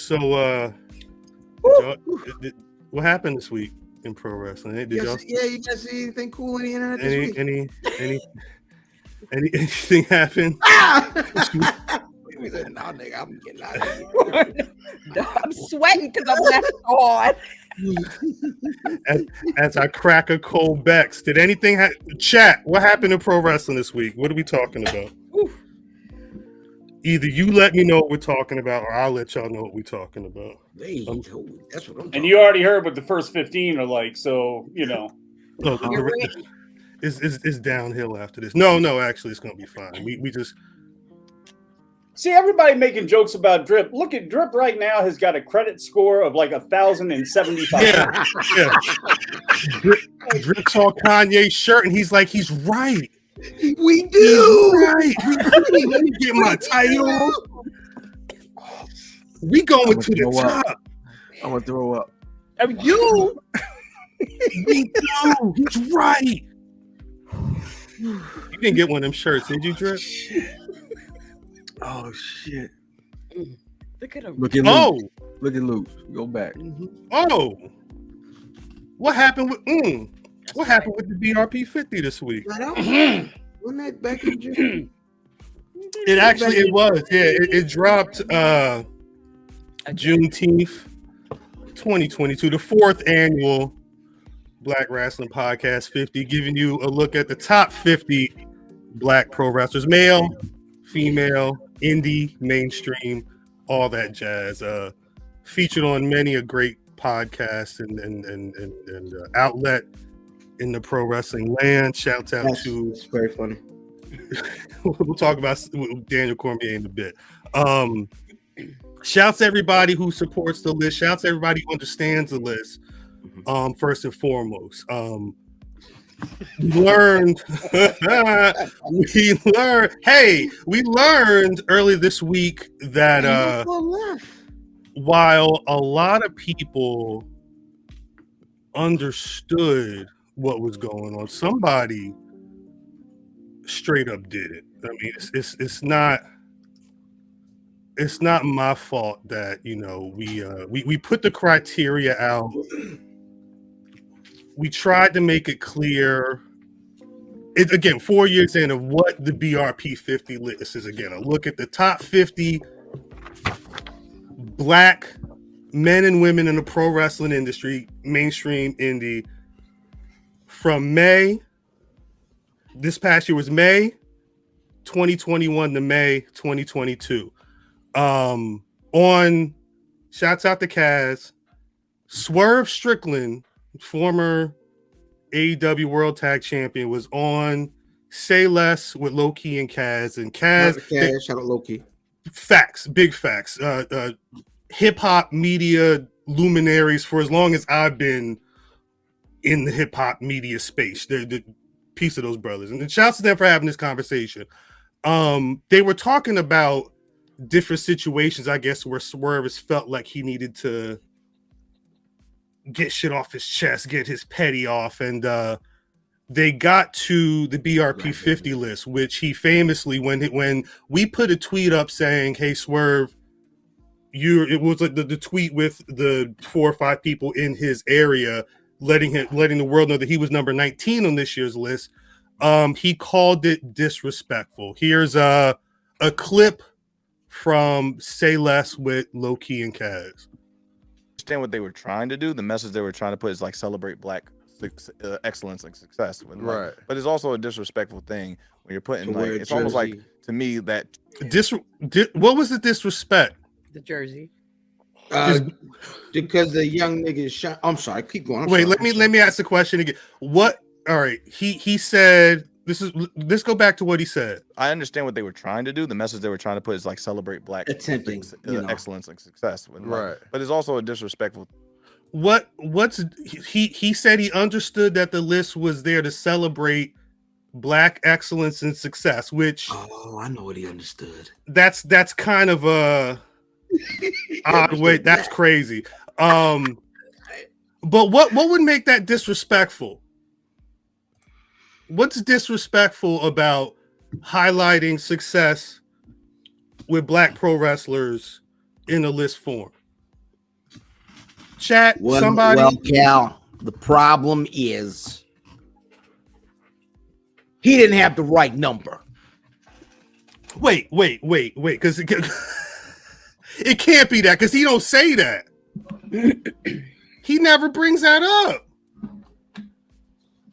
So, what happened this week in pro wrestling? Did you guys see anything cool on the internet this week? Anything happen? We said, "No, nigga, I'm getting out of here." I'm sweating because I'm left on. As I crack a cold Bex, did anything chat? What happened in pro wrestling this week? What are we talking about? Oof. Either you let me know what we're talking about, or I'll let y'all know what we're talking about. That's what I'm talking and you already heard what the first 15 are like, so you know. It's downhill after this. No, actually, it's gonna be fine. We just see everybody making jokes about Drip. Look at Drip right now has got a credit score of like 1,075. Yeah. Drip saw Kanye's shirt and he's like, he's right. We do. Right. Let me get my title. We going to the top. I'm gonna throw up. I mean, you. We do. He's right. You didn't get one of them shirts, did you, Drip? Oh shit! Look at him. Look at Luke. Look at Luke. Go back. Oh, what happened with what happened with the BRP 50 this week? Wasn't that back in June? It was. Yeah, it dropped Juneteenth 2022, the fourth annual Black Wrestling Podcast 50, giving you a look at the top 50 Black pro wrestlers, male, female, indie, mainstream, all that jazz. Featured on many a great podcast and outlet in the pro wrestling land. Shouts out to. It's very funny. We'll talk about Daniel Cormier in a bit. Shouts to everybody who supports the list. Shouts to everybody who understands the list. First and foremost, we learned earlier this week that while a lot of people understood what was going on, somebody straight up did it. I mean, it's not my fault that we put the criteria out. We tried to make it clear. Again, 4 years in of what the BRP 50 list is. Again, a look at the top 50 Black men and women in the pro wrestling industry, mainstream, indie, from May. This past year was May 2021 to May 2022. On shouts out to Kaz, Swerve Strickland, former AEW World Tag Champion, was on Say Less with Low-Key and Kaz. And Kaz, shout out Low-Key. Facts, big facts. Hip hop media luminaries for as long as I've been in the hip hop media space. They're the piece of those brothers. And shouts to them for having this conversation. They were talking about different situations, I guess, where Swerve has felt like he needed to get shit off his chest, get his petty off, and they got to the BRP 50 list, which he famously, when we put a tweet up saying, "Hey Swerve, it was like the tweet with the 4 or 5 people in his area, letting the world know that he was number 19 on this year's list." He called it disrespectful. Here's a clip from Say Less with Low-Key and Kaz. Understand what they were trying to do. The message they were trying to put is like celebrate Black excellence and success. Right. But it's also a disrespectful thing when you're putting like, it's almost like, to me, that what was the disrespect? The jersey. Because the young nigga shot. I'm sorry. Keep going. Let me ask the question again. What? All right. He said. Let's go back to what he said. I understand what they were trying to do. The message they were trying to put is like celebrate Black excellence and success. Right. But it's also a disrespectful. He said he understood that the list was there to celebrate Black excellence and success, which I know what he understood. That's kind of a odd way. That's crazy. But what would make that disrespectful? What's disrespectful about highlighting success with Black pro wrestlers in a list form? Chat, Well, somebody. well, Cal, the problem is he didn't have the right number. Wait, because it can't be that because he don't say that. He never brings that up.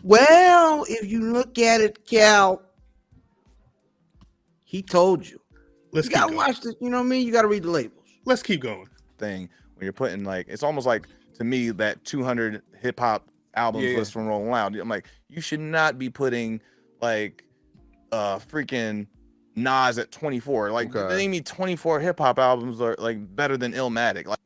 Well, if you look at it, Cal, he told you. Let's You keep gotta going. watch this. You know what I mean? You gotta read the labels. Let's keep going. Thing when you're putting like, it's almost like to me that 200 hip hop albums list from Rolling Loud. I'm like, you should not be putting like freaking Nas at 24. Like, name me 24 hip hop albums are like better than Illmatic. Like,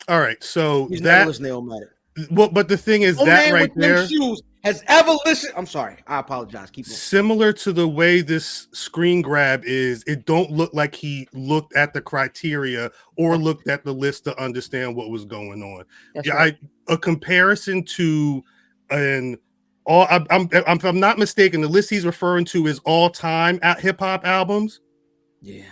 all right, so He's that never listened to Illmatic. Well, but the thing is No that man right with them there shoes has ever listened. I'm sorry. I apologize. Keep going. similar to the way this screen grab is, it don't look like he looked at the criteria or looked at the list to understand what was going on. That's right. A comparison to an all if I'm not mistaken, the list he's referring to is all time at hip hop albums. Yeah.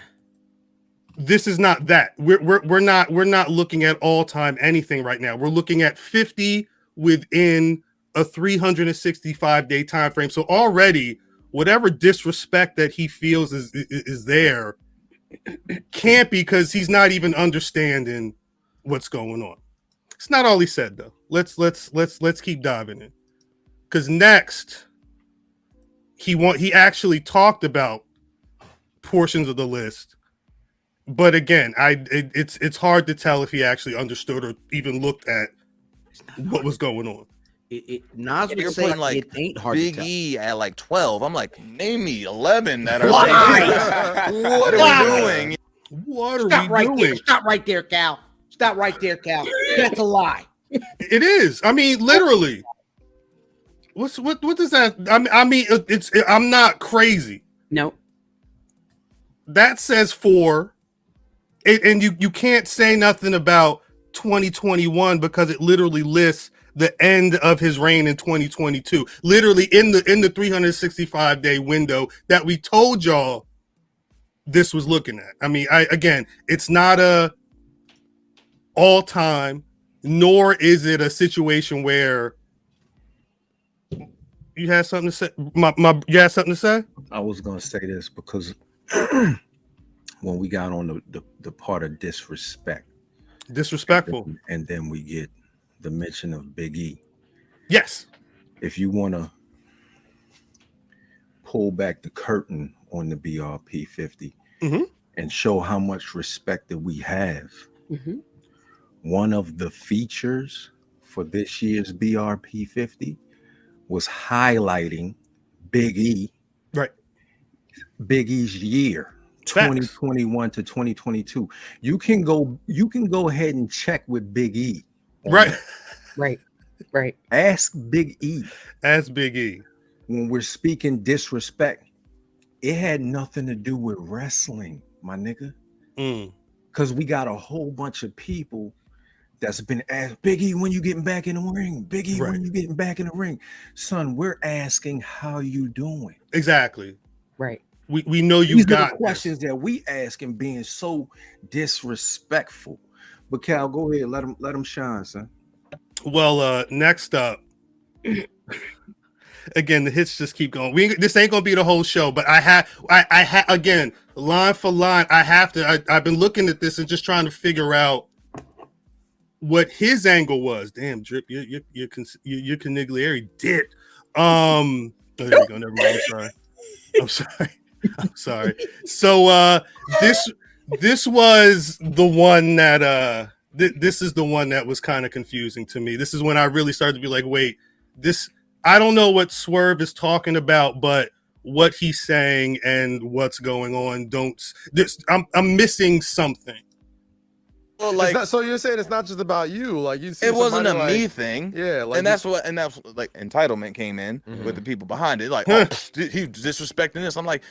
This is not that. We're not looking at all time anything right now. We're looking at 50 within a 365 day time frame. So already, whatever disrespect that he feels is there can't be because he's not even understanding what's going on. It's not all he said though. Let's keep diving in. Because next, he actually talked about portions of the list. But again, it's hard to tell if he actually understood or even looked at what was going on. Nas would you're say putting like it ain't hard Big to tell. E at like 12. I'm like, name me 11 that are. Why? What are we doing? What are Stop we right doing? there. Stop right there, Cal. Stop right there, Cal. That's a lie. It is. I mean, literally. What does that? I mean, I'm not crazy. No. That says 4, and you can't say nothing about 2021 because it literally lists the end of his reign in 2022. Literally in the 365 day window that we told y'all this was looking at. I mean, it's not a all time, nor is it a situation where you had something to say. You had something to say? I was gonna say this because when we got on the part of Disrespectful. and then we get the mention of Big E. Yes. If you want to pull back the curtain on the BRP 50 and show how much respect that we have, one of the features for this year's BRP 50 was highlighting Big E. Right. Big E's year. 2021 to 2022. You can go ahead and check with Big E. Right. Right. Ask Big E. As Big E. When we're speaking disrespect, it had nothing to do with wrestling, my nigga. Because we got a whole bunch of people that's been asked, Big E, when you getting back in the ring? Big E, when you getting back in the ring? Son, we're asking how you doing. Exactly. Right. We know you These got are the questions that we ask and being so disrespectful. But Cal, go ahead, let him shine, son. Well, next up, again, the hits just keep going. This ain't gonna be the whole show, but I have again, line for line, I've been looking at this and just trying to figure out what his angle was. Damn, Drip, your Canigliere did. There you go. Never mind. I'm sorry. So this was the one that this is the one that was kind of confusing to me. This is when I really started to be like, wait, I don't know what Swerve is talking about, but what he's saying and what's going on I'm missing something. Well, like, so you're saying it's not just about you, like you. It wasn't a me thing, yeah. Like and that's like entitlement came in with the people behind it. Like, oh, he's disrespecting this. I'm like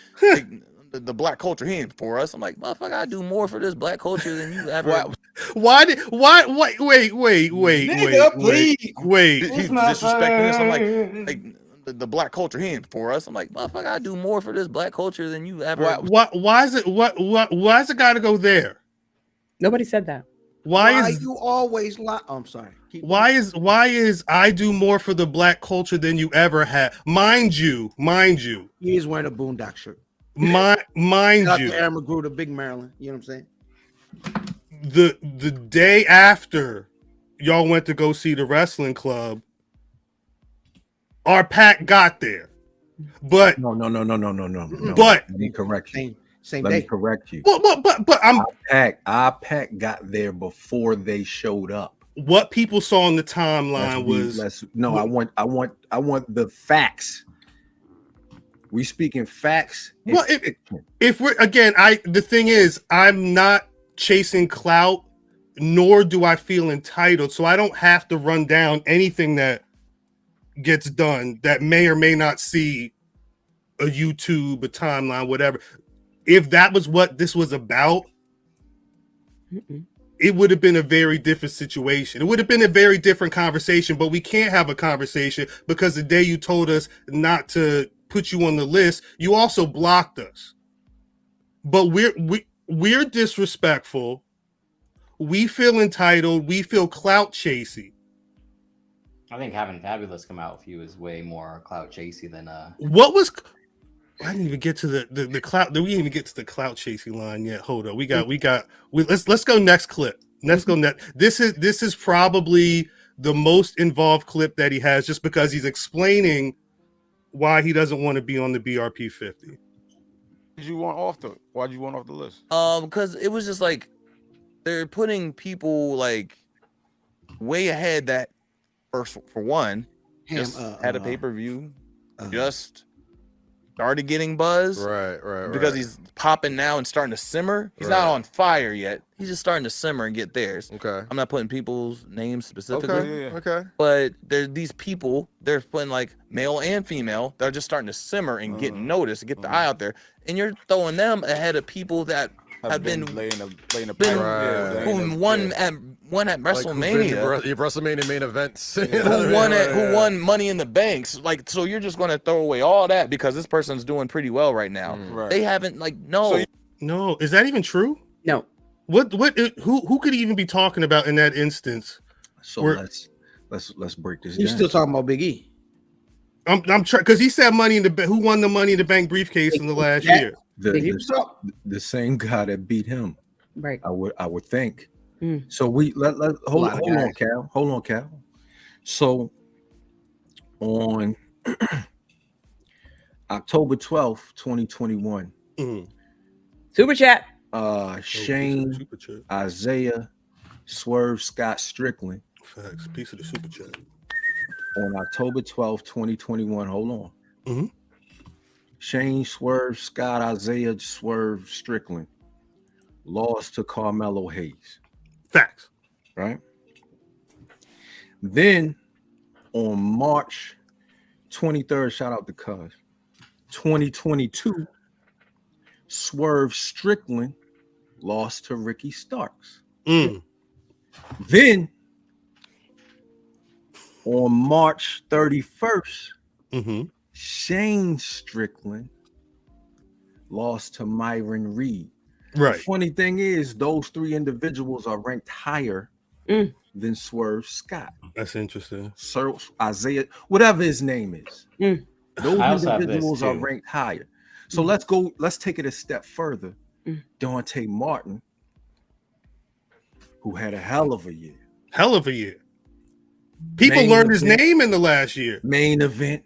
the black culture, he ain't for us. I'm like, motherfucker, I do more for this black culture than you ever. Wait, He's disrespecting this. I'm like the black culture, he ain't for us. I'm like, motherfucker, I do more for this black culture than you ever. Why is it got to go there? Nobody said that. Why is you always lie? Oh, I'm sorry. why is I do more for the black culture than you ever had? Mind you. He is wearing a Boondock shirt. Mind Shout out you. to Aaron Magruder, Big Maryland. You know what I'm saying? The day after y'all went to go see the wrestling club, our pack got there. But no. But let me correct you. Same Let day. me correct you. but Our pack got there before they showed up. What people saw on the timeline I want the facts. We speaking facts. Well, if we're the thing is, I'm not chasing clout, nor do I feel entitled, so I don't have to run down anything that gets done that may or may not see a YouTube, a timeline, whatever. If that was what this was about, it would have been a very different situation. It would have been a very different conversation, but we can't have a conversation because the day you told us not to put you on the list, you also blocked us. But we're disrespectful. We feel entitled. We feel clout chasey. I think having Fabulous come out with you is way more clout chasey than What was? I didn't even get to the clout. We didn't even get to the clout chasing line yet. Hold on, let's go next clip. Let's go next. This is probably the most involved clip that he has, just because he's explaining why he doesn't want to be on the BRP 50. Why'd you want off the list? Because it was just like they're putting people like way ahead that for one just had a pay-per-view, just started getting buzz, right, because he's popping now and starting to simmer. He's not on fire yet. He's just starting to simmer and get theirs. Okay, I'm not putting people's names specifically. Okay. But there's these people, they're putting like male and female, they're just starting to simmer and get noticed and get the eye out there, and you're throwing them ahead of people that have been laying the one at WrestleMania, your WrestleMania main events, who won Money in the Banks. Like, so you're just gonna throw away all that because this person's doing pretty well right now. They haven't no. Is that even true? No. What who could he even be talking about in that instance? So let's break this You down. still talking about Big E? I'm trying, because he said Money in the Bank. Who won the Money in the Bank briefcase in the last year? The same guy that beat him, right? I would think. So we hold on, Cal. So on October 12th, 2021, Super chat. Shane, Isaiah, Swerve, Scott Strickland. Facts. Piece of the super chat. On October 12th, 2021. Hold on. Shane, Swerve, Scott, Isaiah, Swerve, Strickland lost to Carmelo Hayes. Facts. Right? Then on March 23rd, shout out to Cuz, 2022, Swerve Strickland lost to Ricky Starks. Then on March 31st, Shane Strickland lost to Myron Reed. Right. The funny thing is, those three individuals are ranked higher than Swerve Scott. That's interesting. Sir Isaiah, whatever his name is. Those individuals are ranked higher. So let's take it a step further. Dante Martin, who had a hell of a year. People learned his name in the last year. Main event.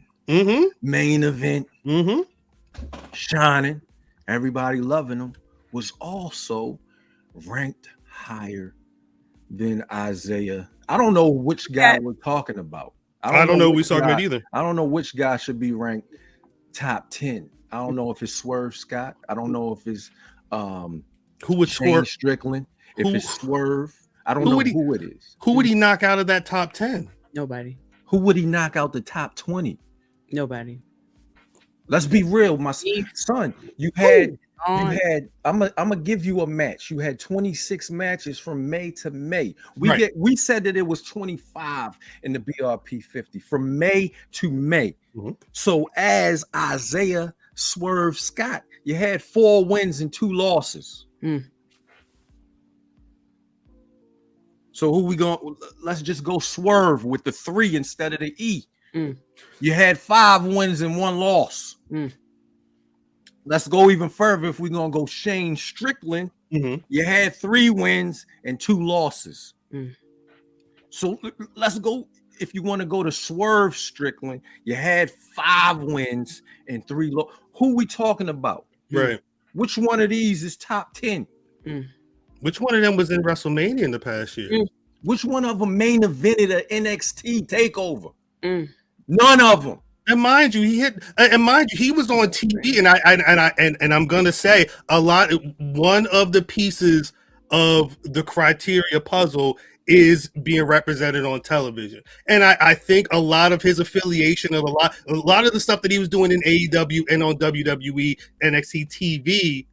Shining. Everybody loving him. Was also ranked higher than Isaiah. I don't know which guy we're talking about. I don't know who we're talking about either. I don't know which guy should be ranked top 10. I don't know if it's Swerve Scott. I don't know if it's who would Shane Strickland. If it's Swerve, I don't know who it is. Who would he knock out of that top 10? Nobody. Who would he knock out the top 20? Nobody. Let's be real, my son. I'm gonna give you a match. You had 26 matches from May to May. We said that it was 25 in the BRP 50 from May to May. So as Isaiah Swerve Scott, you had 4 wins and 2 losses. So who we going? Let's just go Swerve with the 3 instead of the E. Mm. You had 5 wins and 1 loss. Mm. Let's go even further. If we're gonna go Shane Strickland, you had 3 wins and 2 losses. Mm. So let's go. If you want to go to Swerve Strickland, you had 5 wins and 3 losses. Who we talking about? Right. Which one of these is top 10? Which one of them was in WrestleMania in the past year? Which one of them main evented an NXT takeover? None of them. And mind you, he was on TV, and I'm gonna say a lot. One of the pieces of the criteria puzzle is being represented on television, and I think a lot of his affiliation of a lot of the stuff that he was doing in AEW and on WWE NXT TV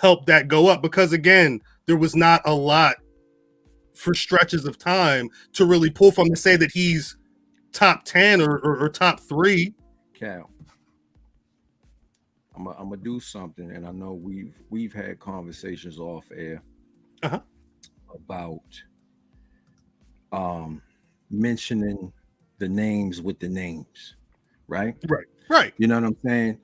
helped that go up, because again, there was not a lot for stretches of time to really pull from to say that he's top 10 or top 3. Cal, I'm gonna do something, and I know we've had conversations off air about mentioning the names with the names, right? Right. You know what I'm saying?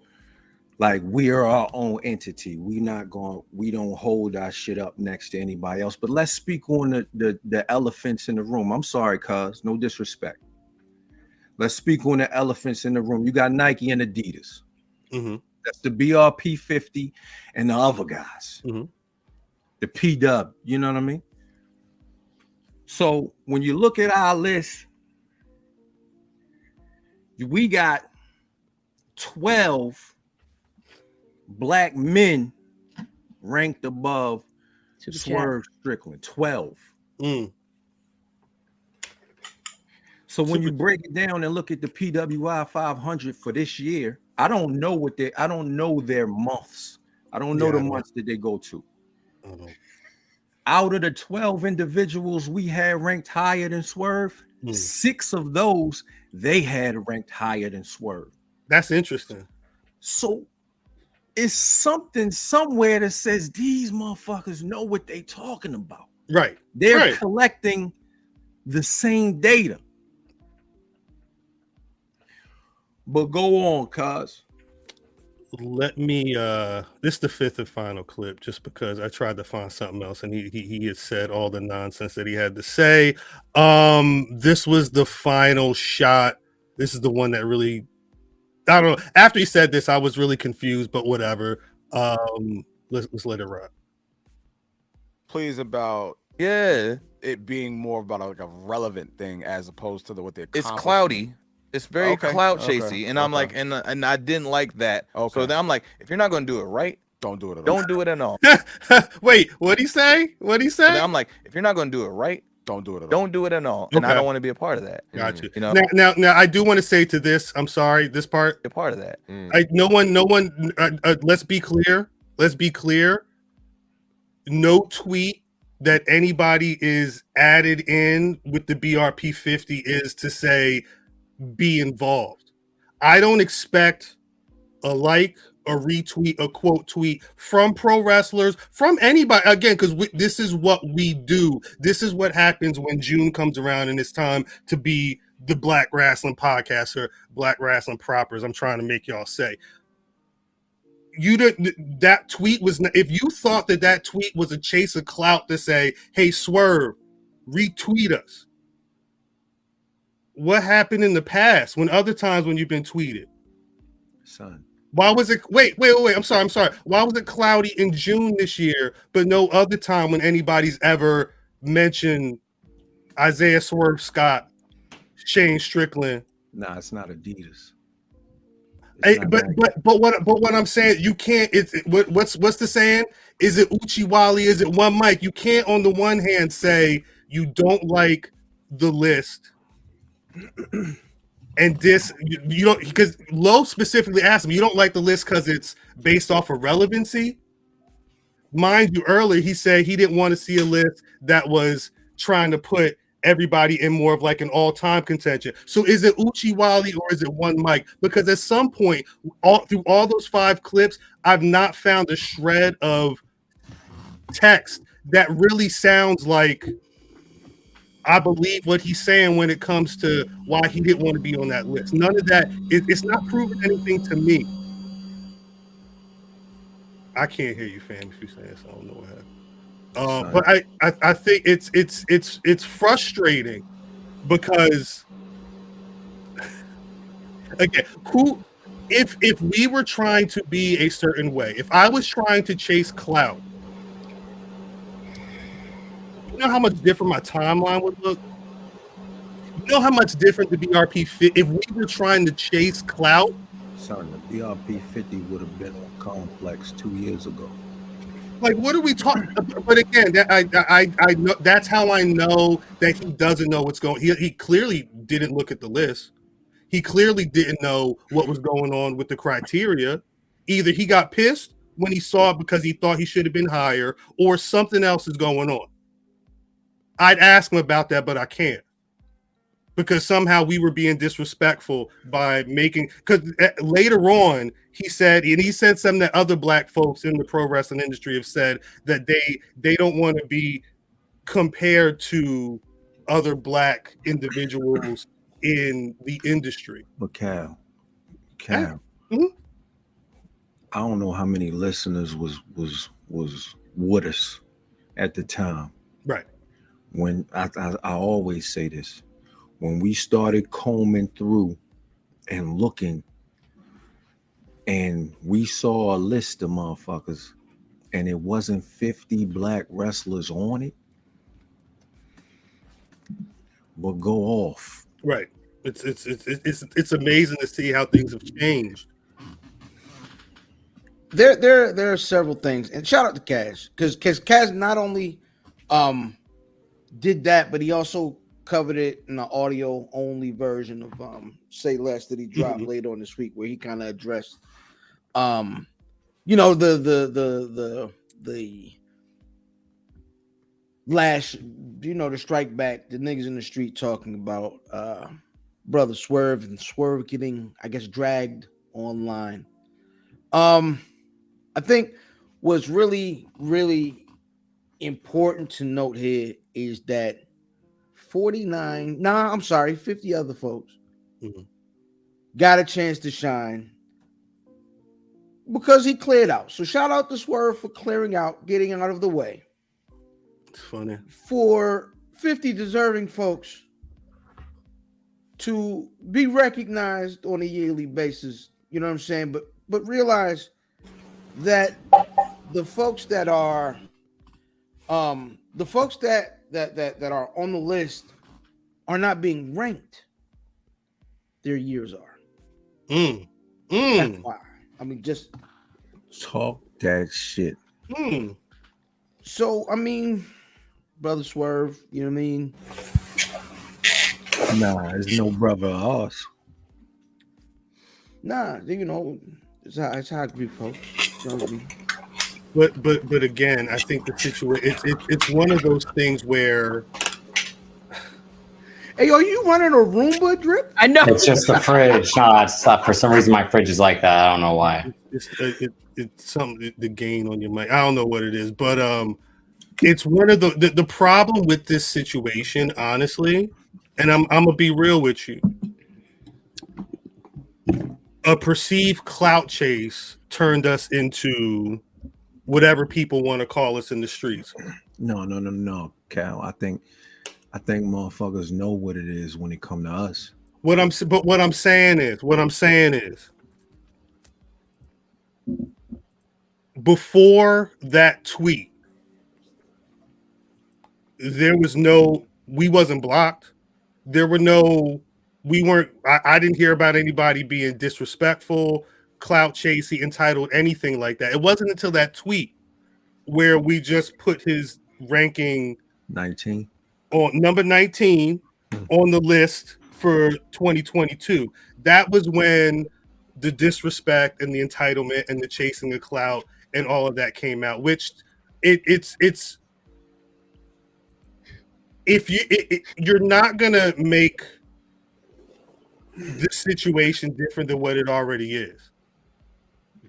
Like, we are our own entity. We don't hold our shit up next to anybody else. But let's speak on the elephants in the room. I'm sorry, cuz, no disrespect. Let's speak on the elephants in the room. You got Nike and Adidas. That's the BRP 50 and the other guys. The P-Dub, you know what I mean? So when you look at our list, we got 12 black men ranked above Swerve Strickland. 12. So when you break it down and look at the PWI 500 for this year, I don't know their months. I don't know the months that they go to. Out of the 12 individuals we had ranked higher than Swerve, 6 of those they had ranked higher than Swerve. That's interesting. So it's something somewhere that says these motherfuckers know what they talking about. Right. They're collecting the same data. But go on, cuz. Let me this is the 5th and final clip, just because I tried to find something else and he had said all the nonsense that he had to say. This was the final shot. This is the one that really, I don't know. After he said this, I was really confused, but whatever. Let's let it rock. Please, about it being more about like a relevant thing as opposed to what they're. It's cloudy. It's very clout chasey, and I'm like, and I didn't like that. So then I'm like, if you're not going to do it right, don't do it. Don't do it at all. Wait, what'd he say? What'd he say? So I'm like, if you're not going to do it right, don't do it at all. Don't do it at all. And I don't want to be a part of that. Gotcha. You know. Now, I do want to say to this. I'm sorry. This part. A part of that. No one. Let's be clear. Let's be clear. No tweet that anybody is added in with the BRP 50 is to say be involved. I don't expect a like, a retweet, a quote tweet from pro wrestlers, from anybody, again, because this is what we do. This is what happens when June comes around and it's time to be the Black Wrestling Podcast or Black Wrestling Propers. I'm trying to make y'all say. That tweet was, if you thought that tweet was a chase of clout to say, hey, Swerve, retweet us. What happened in the past when other times when you've been tweeted? Son. Why was it wait. I'm sorry. Why was it cloudy in June this year, but no other time when anybody's ever mentioned Isaiah Swerve Scott, Shane Strickland? Nah, it's not Adidas. But what I'm saying, you can't. What's the saying? Is it Uchiwali? Is it one mic? You can't on the one hand say you don't like the list. And this, you don't, because Lowe specifically asked him, you don't like the list because it's based off of relevancy. Mind you, earlier he said he didn't want to see a list that was trying to put everybody in more of like an all-time contention. So is it Uchiwali or is it one mic? Because at some point, through all those 5 clips, I've not found a shred of text that really sounds like I believe what he's saying when it comes to why he didn't want to be on that list. None of that. It's not proving anything to me. I can't hear you, fam. If you're saying so, I don't know what happened. But I think it's frustrating because again, if we were trying to be a certain way, if I was trying to chase clout, you know how much different my timeline would look? You know how much different the BRP fit if we were trying to chase clout? Son, the BRP 50 would have been on Complex 2 years ago. Like, what are we talking about? But again, I know that's how I know that he doesn't know what's going. He clearly didn't look at the list. He clearly didn't know what was going on with the criteria. Either he got pissed when he saw it because he thought he should have been higher, or something else is going on. I'd ask him about that, but I can't. Because somehow we were being disrespectful by making, because later on he said, and he said something that other black folks in the pro wrestling industry have said, that they don't want to be compared to other black individuals in the industry. But Cal, mm-hmm. I don't know how many listeners was with us at the time. Right. When I always say this, when we started combing through and looking, and we saw a list of motherfuckers, and it wasn't 50 black wrestlers on it, but go off. Right. It's amazing to see how things have changed. There are several things, and shout out to Cash, because Cash not only did that, but he also covered it in the audio only version of Say Less that he dropped later on this week, where he kind of addressed the lash, the strike back, the niggas in the street talking about brother Swerve and Swerve getting, I guess, dragged online. I think what's really, really important to note here is that 50 other folks got a chance to shine because he cleared out. So shout out to Swerve for clearing out, getting out of the way. It's funny. For 50 deserving folks to be recognized on a yearly basis, you know what I'm saying? But realize that the folks that are that are on the list are not being ranked. Their years are. That's why. I mean, just talk that shit. So, I mean, brother Swerve, you know what I mean? Nah, there's no brother of us. Nah, it's how I agree, folks. You know what I mean? But again, I think the situation it's one of those things where. Hey, are you running a Roomba, Drip? I know. It's just the fridge. No, it's for some reason my fridge is like that. I don't know why. It's something, the gain on your mic. I don't know what it is, but it's one of the problem with this situation, honestly, and I'm gonna be real with you. A perceived clout chase turned us into whatever people want to call us in the streets. No, Cal. I think motherfuckers know what it is when it come to us. What I'm saying is, before that tweet, we wasn't blocked. I didn't hear about anybody being disrespectful, clout chasey, entitled, anything like that. It wasn't until that tweet where we just put his ranking 19 on number 19 on the list for 2022. That was when the disrespect and the entitlement and the chasing of clout and all of that came out, which it's you're not gonna make this situation different than what it already is.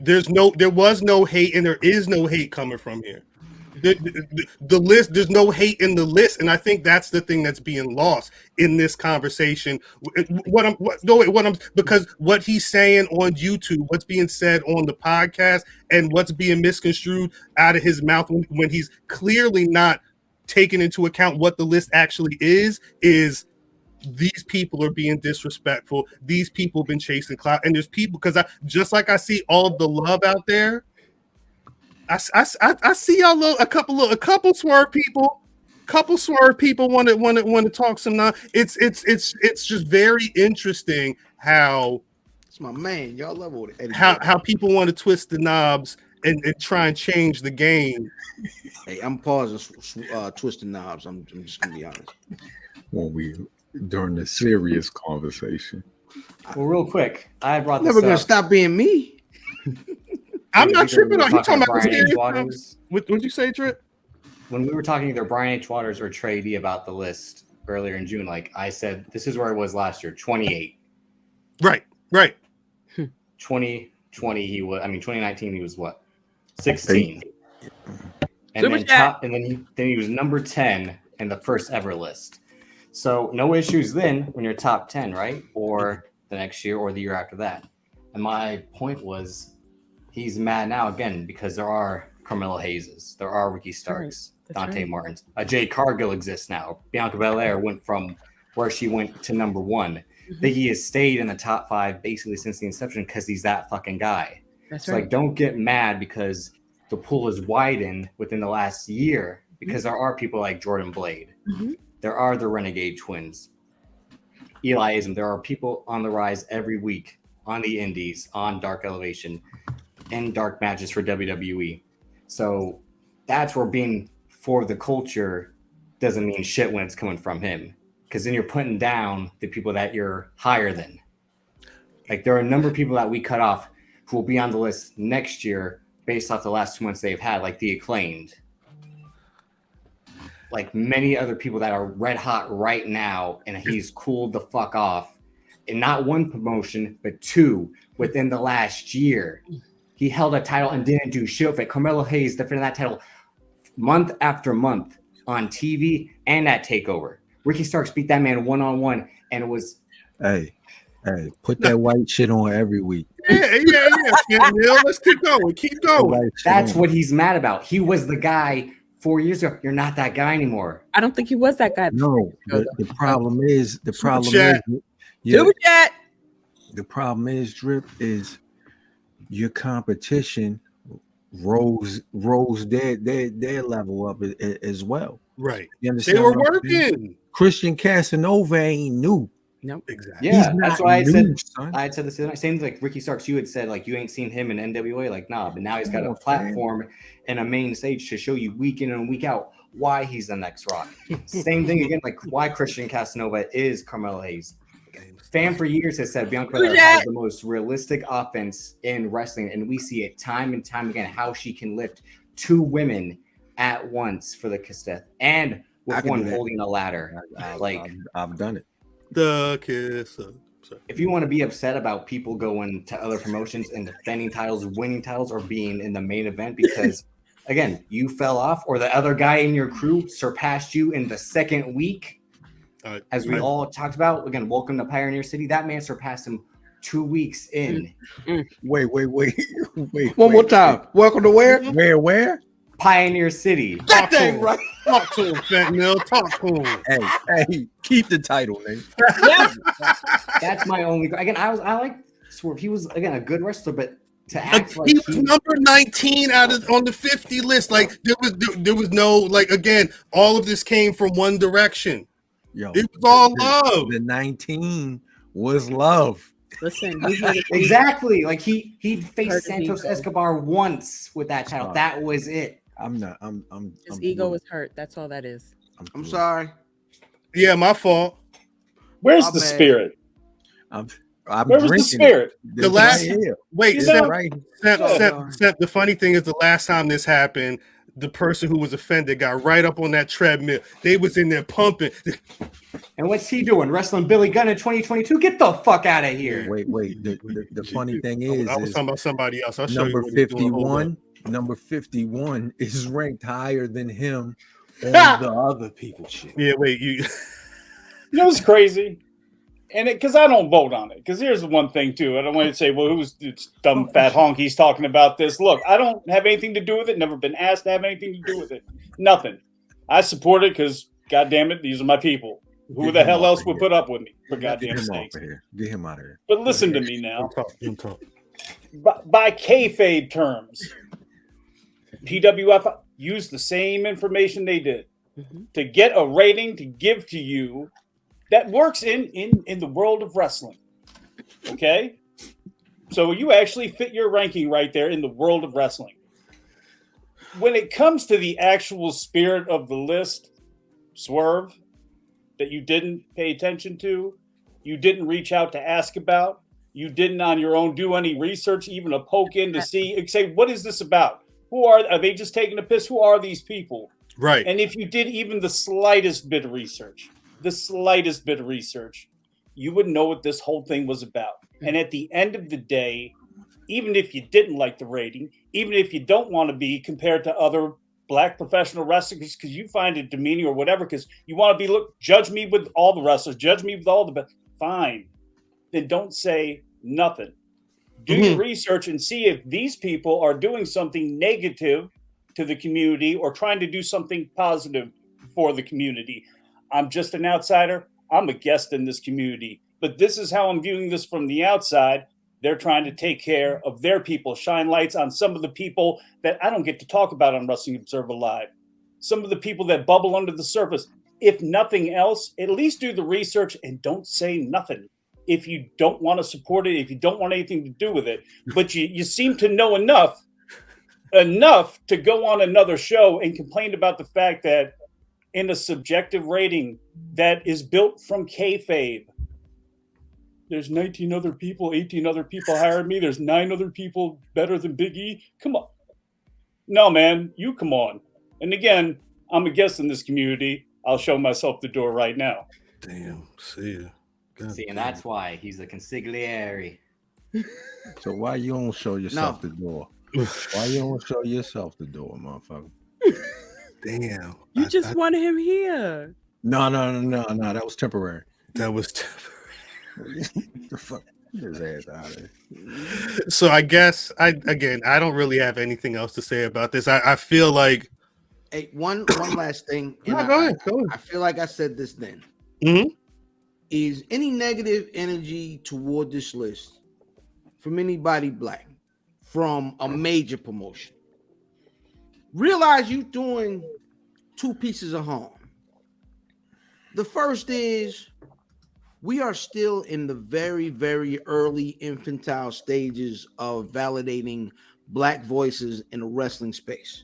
There was no hate, and there is no hate coming from here. The list, there's no hate in the list, and I think that's the thing that's being lost in this conversation. Because what he's saying on YouTube, what's being said on the podcast, and what's being misconstrued out of his mouth when he's clearly not taking into account what the list actually is these people are being disrespectful. These people have been chasing clout, and there's people, because I see all the love out there. I see y'all a couple Swerve people want to talk some now. It's just very interesting how it's my man. Y'all love it. How people want to twist the knobs and try and change the game. Hey, I'm pausing twisting knobs. I'm just gonna be honest. When we during the serious conversation. Well, real quick, I brought this never gonna up. Stop being me. I'm not tripping on. You talking about Brian H. Waters? What'd you say, Trip? When we were talking either Brian H. Waters or Trey D about the list earlier in June, like I said, this is where it was last year, 28. Right. 2020, he was. I mean, 2019, he was what? 16. And then he was number 10 in the first ever list. So no issues then when you're top 10, right? Or the next year or the year after that. And my point was, he's mad now again because there are Carmelo Hayes, there are Ricky Starks, Dante Martins. Jay Cargill exists now. Bianca Belair went from where she went to number 1. Biggie has stayed in the top 5 basically since the inception because he's that fucking guy. So like, don't get mad because the pool is widened within the last year because there are people like Jordan Blade. There are the Renegade Twins, Eliism. There are people on the rise every week on the indies, on Dark Elevation, and dark matches for WWE. So that's where being for the culture doesn't mean shit when it's coming from him. Because then you're putting down the people that you're higher than. Like there are a number of people that we cut off who will be on the list next year based off the last 2 months they've had, like the Acclaimed. Like many other people that are red hot right now, and he's cooled the fuck off. And not one promotion, but 2 within the last year. He held a title and didn't do shit with it. Carmelo Hayes defended that title month after month on TV and at TakeOver. Ricky Starks beat that man one-on-one, and it was... Hey, put that white shit on every week. Yeah. Let's keep going. That's what he's mad about. He was the guy 4 years ago. You're not that guy anymore. I don't think he was that guy. No, the problem is Super chat. The problem is, Drip, is your competition rose their level up as well. Right. You understand? They were working. Christian Casanova ain't new. Nope. Exactly. Yeah, that's why new, I said this. Same like Ricky Starks. You had said like you ain't seen him in NWA. Like nah, but now he's got a platform and a main stage to show you week in and week out why he's the next Rock. Same thing again, like why Christian Casanova is Carmelo Hayes. Fan for years has said Bianca Belair has the most realistic offense in wrestling, and we see it time and time again how she can lift 2 women at once for the Kisteth and with one holding a ladder. I've done it. The kiss. If you want to be upset about people going to other promotions and defending titles, winning titles, or being in the main event because, again, you fell off or the other guy in your crew surpassed you in the second week, as we all talked about, again, welcome to Pioneer City. That man surpassed him 2 weeks in. Wait. One more time. Welcome to where? Where? Pioneer City. That thing right. Talk to him, Fentanyl. Talk to him. Hey, keep the title, man. That's my only. Again, I like Swerve. He was again a good wrestler, but to act like he was number 19 on the 50 list. Like there was no like again. All of this came from one direction. Yo, it was all love. The 19 was love. Listen, exactly. Like he faced Santos Escobar once with that title. That was it. His ego was hurt. That's all that is. I'm sorry. Yeah, my fault. Where's the spirit? I'm Where was the spirit? The last wait, Seth, right. Seth, the funny thing is the last time this happened, the person who was offended got right up on that treadmill. They was in there pumping. And what's he doing? Wrestling Billy Gunn in 2022? Get the fuck out of here. Wait. The funny thing is, I was talking about somebody else. I'll show number you 51. number 51 is ranked higher than him on the other people's shit. Yeah, wait, you know what's crazy? And because I don't vote on it. Because here's the one thing too. I don't want to say, well, who's this dumb fat honk? He's talking about this. Look, I don't have anything to do with it. Never been asked to have anything to do with it. Nothing. I support it because, goddamn it, these are my people. Who the hell else would put up with me? For goddamn sakes. Get him out of here. But listen to me now. talk. By kayfabe terms, PWF used the same information they did to get a rating to give to you that works in the world of wrestling. Okay? So you actually fit your ranking right there in the world of wrestling. When it comes to the actual spirit of the list, Swerve, that you didn't pay attention to, you didn't reach out to ask about, you didn't on your own do any research, even a poke in to see, say, what is this about? Who are they just taking a piss? Who are these people? Right. And if you did even the slightest bit of research, you would know what this whole thing was about. And at the end of the day, even if you didn't like the rating, even if you don't want to be compared to other black professional wrestlers because you find it demeaning or whatever, because you want to be, judge me with all the wrestlers, judge me with all the best, fine. Then don't say nothing. Do your research and see if these people are doing something negative to the community or trying to do something positive for the community. I'm just an outsider. I'm a guest in this community. But this is how I'm viewing this from the outside. They're trying to take care of their people, shine lights on some of the people that I don't get to talk about on Wrestling Observer Live. Some of the people that bubble under the surface. If nothing else, at least do the research and don't say nothing. If you don't want to support it, if you don't want anything to do with it, but you seem to know enough to go on another show and complain about the fact that in a subjective rating that is built from kayfabe, there's 19 other people, 18 other people hired me. There's 9 other people better than Big E. Come on. No, man, you come on. And again, I'm a guest in this community. I'll show myself the door right now. Damn, see ya. See, and that's why he's a consigliere. So why you don't show yourself the door? Why you don't show yourself the door, motherfucker? Damn. You just wanted him here. No. That was temporary. That was temporary. The fuck? Get his ass out of here. So I guess I don't really have anything else to say about this. I feel like one last thing. Go ahead. I feel like I said this then. Mm-hmm. Is any negative energy toward this list from anybody black from a major promotion? Realize you're doing 2 pieces of harm. The first is we are still in the very, very early infantile stages of validating black voices in the wrestling space.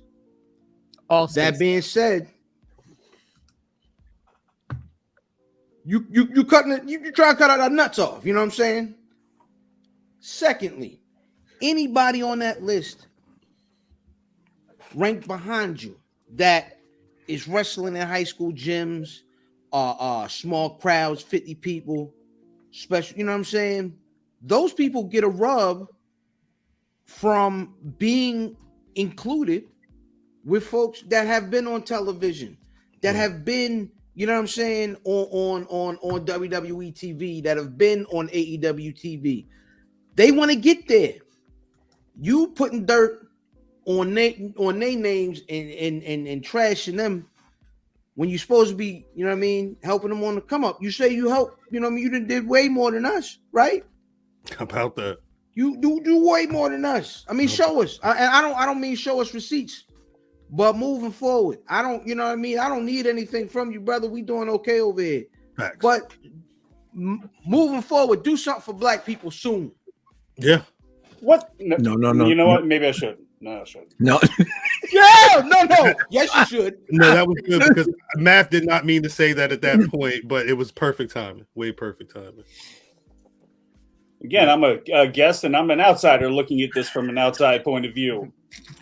That being said, you cutting it, you try to cut out our nuts off, you know what I'm saying? Secondly, anybody on that list ranked behind you that is wrestling in high school gyms, small crowds, 50 people, special, you know what I'm saying? Those people get a rub from being included with folks that have been on television, that have been, you know what I'm saying, on WWE TV, that have been on AEW TV. They want to get there. You putting dirt on their names and trashing them when you're supposed to be, you know what I mean, helping them on the come up. You say you help, you know what I mean, you did way more than us, right? About that. You do way more than us. I mean, show us. I don't mean show us receipts. But moving forward, I don't, you know what I mean? I don't need anything from you, brother. We doing okay over here. Facts. But moving forward, do something for black people soon. Yeah. What? No. You know what? Maybe I should. No, I shouldn't. No. Yeah, no. Yes, you should. No, that was good because Math did not mean to say that at that point, but it was perfect timing. Way perfect timing. Again, I'm a guest and I'm an outsider looking at this from an outside point of view.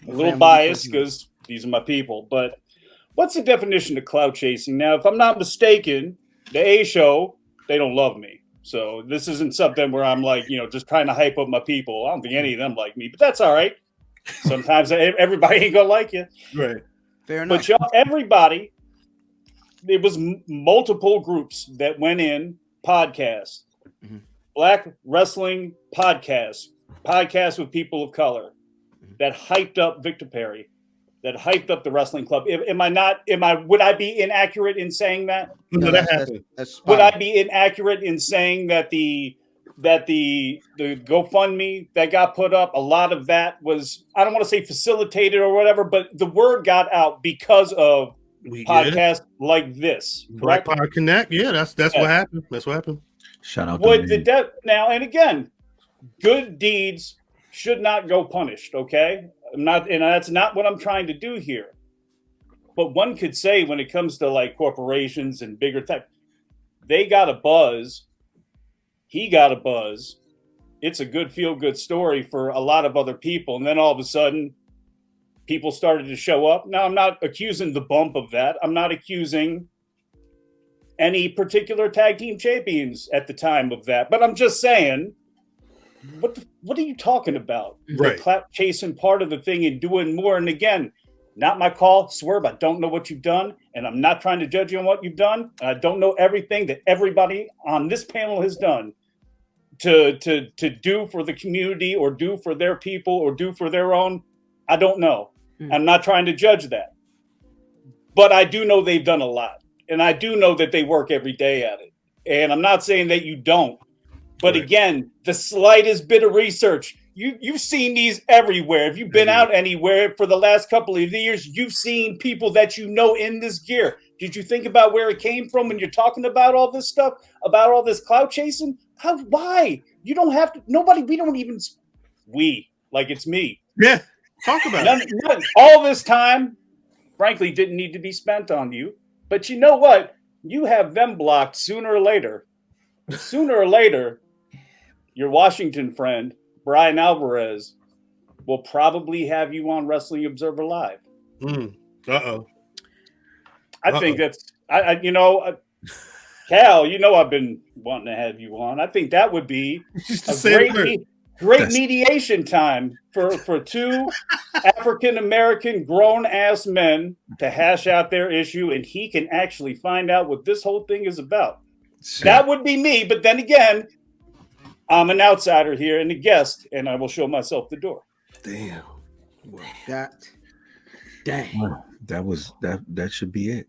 A little biased because these are my people. But what's the definition of clout chasing? Now, if I'm not mistaken, the A show, they don't love me. So this isn't something where I'm like, just trying to hype up my people. I don't think any of them like me, but that's all right. Sometimes everybody ain't gonna like you. Right. Fair enough. But y'all, everybody, it was multiple groups that went in podcasts, Black Wrestling podcasts with people of color that hyped up Victor Perry, that hyped up the wrestling club. Would I be inaccurate in saying that? No, that happened. Would I be inaccurate in saying that the GoFundMe that got put up, a lot of that was, I don't want to say facilitated or whatever, but the word got out because of podcasts like this. Black Pod Connect. Yeah, that's what happened. That's what happened. Shout out to now, and again, good deeds should not go punished. Okay, that's not what I'm trying to do here. But one could say when it comes to like corporations and bigger tech, they got a buzz. He got a buzz. It's a good feel-good story for a lot of other people. And then all of a sudden, people started to show up. Now, I'm not accusing the bump of that. I'm not accusing any particular tag team champions at the time of that. But I'm just saying, what are you talking about? Right. The clap chasing part of the thing and doing more. And again, not my call. Swerve, I don't know what you've done, and I'm not trying to judge you on what you've done. I don't know everything that everybody on this panel has done to do for the community or do for their people or do for their own. I don't know. I'm not trying to judge that. But I do know they've done a lot. And I do know that they work every day at it. And I'm not saying that you don't. But again, the slightest bit of research, you've seen these everywhere. If you've been out anywhere for the last couple of years, you've seen people that you know in this gear. Did you think about where it came from when you're talking about all this stuff, about all this clout chasing? Why? You don't have to. Nobody, like it's me. Yeah, talk about it. All this time, frankly, didn't need to be spent on you. But you know what? You have them blocked sooner or later. Sooner or later, your Washington friend, Brian Alvarez, will probably have you on Wrestling Observer Live. Uh-oh. I think that's, Cal, I've been wanting to have you on. I think that would be a great mediation time for two African-American grown-ass men to hash out their issue, and he can actually find out what this whole thing is about. That would be me, but then again, I'm an outsider here and a guest, and I will show myself the door. Damn. Dang. That should be it.